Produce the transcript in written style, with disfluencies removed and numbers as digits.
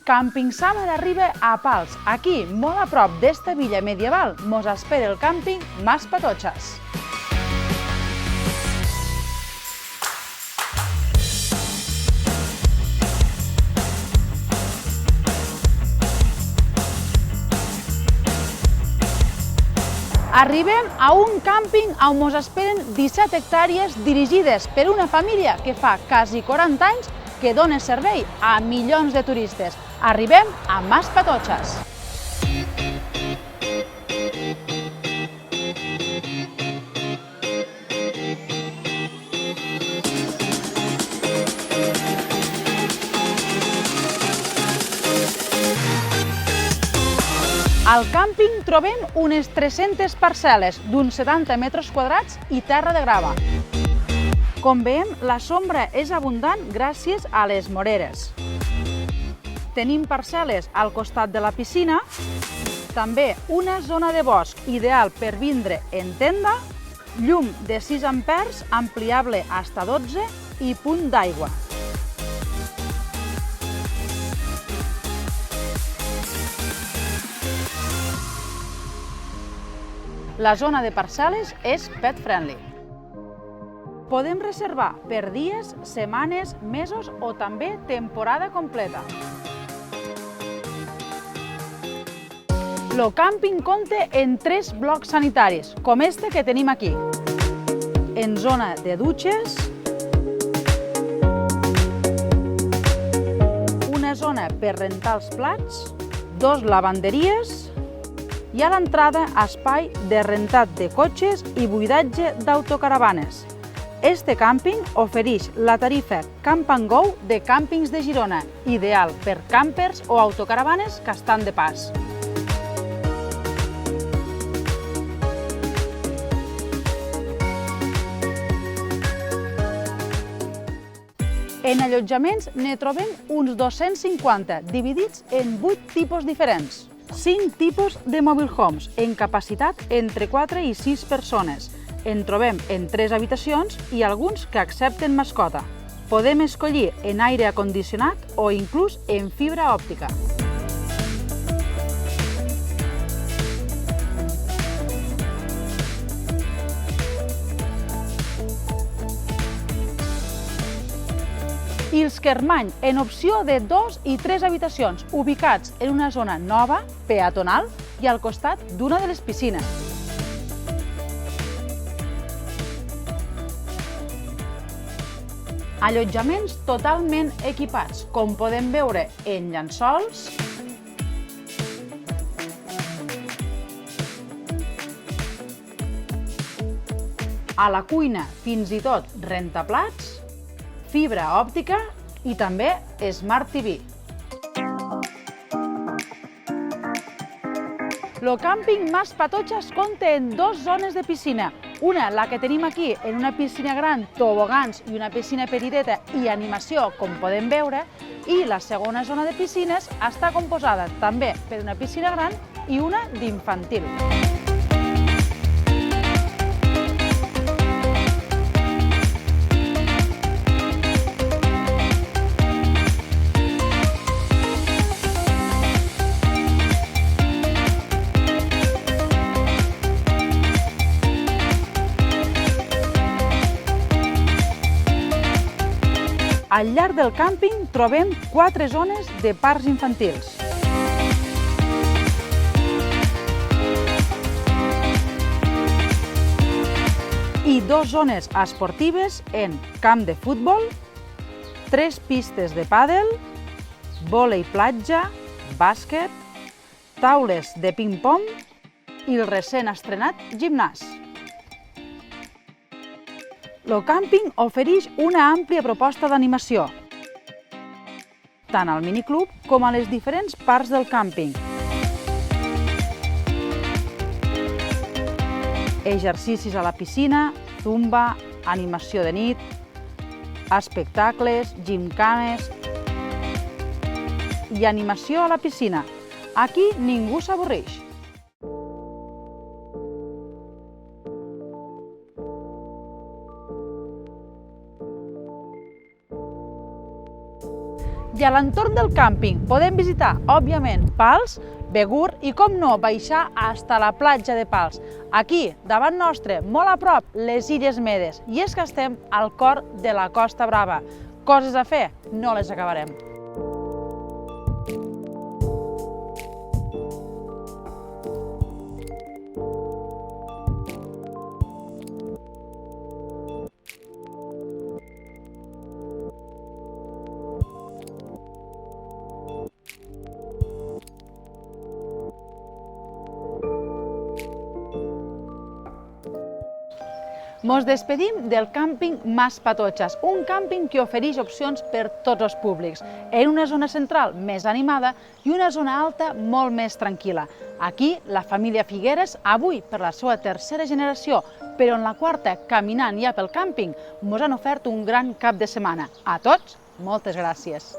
Càmping Sàmara arriba a Pals. Aquí, molt a prop d'esta villa medieval, mos espera el càmping Mas Patotxes. Arribem a un càmping on mos esperen 17 hectàrees dirigides per una família que fa quasi 40 anys que dona servei a milions de turistes. Arribem a Mas Patotxes. Al càmping trobem unes 300 parcel·les d'uns 70 metres quadrats i terra de grava. Com veiem, la sombra és abundant gràcies a les moreres. Tenim parcel·les al costat de la piscina, també una zona de bosc ideal per vindre en tenda, llum de 6 ampers ampliable fins a 12 i punt d'aigua. La zona de parcel·les és pet friendly. Podem reservar per dies, setmanes, mesos o també temporada completa. El càmping compta en 3 blocs sanitaris, com este que tenim aquí. En zona de dutxes, una zona per rentar els plats, 2 lavanderies i a l'entrada espai de rentat de cotxes i buidatge d'autocaravanes. Este càmping ofereix la tarifa Camp and Go de Càmpings de Girona, ideal per càmpers o autocaravanes que estan de pas. En allotjaments ne trobem uns 250, dividits en 8 tipus diferents. 5 tipus de mobile homes, en capacitat entre 4 i 6 persones. En trobem en 3 habitacions i alguns que accepten mascota. Podem escollir en aire acondicionat o inclús en fibra òptica. Ilskermany, en opció de 2 i 3 habitacions, ubicats en una zona nova, peatonal i al costat d'una de les piscines. Allotjaments totalment equipats, com podem veure en llençols, a la cuina fins i tot rentaplats, fibra òptica i també Smart TV. El càmping Mas Patotxes compta en 2 zones de piscina. Una, la que tenim aquí, en una piscina gran, tobogans i una piscina petiteta i animació, com podem veure, i la segona zona de piscines està composada també per una piscina gran i una d'infantil. Al llarg del càmping trobem 4 zones de parcs infantils. I 2 zones esportives en camp de futbol, 3 pistes de pàdel, vòlei platja, bàsquet, taules de ping-pong i el recent estrenat gimnàs. El càmping ofereix una àmplia proposta d'animació, tant al miniclub com a les diferents parts del càmping. Exercicis a la piscina, zumba, animació de nit, espectacles, gimcanes i animació a la piscina. Aquí ningú s'avorreix. I a l'entorn del càmping podem visitar, òbviament, Pals, Begur i, com no, baixar fins a la platja de Pals. Aquí, davant nostre, molt a prop, les Illes Medes. I és que estem al cor de la Costa Brava. Coses a fer, no les acabarem. Mos despedim del càmping Mas Patotxes, un càmping que ofereix opcions per tots els públics, en una zona central més animada i una zona alta molt més tranquil·la. Aquí, la família Figueres, avui per la seva tercera generació, però en la quarta caminant ja pel càmping, mos han ofert un gran cap de setmana. A tots, moltes gràcies.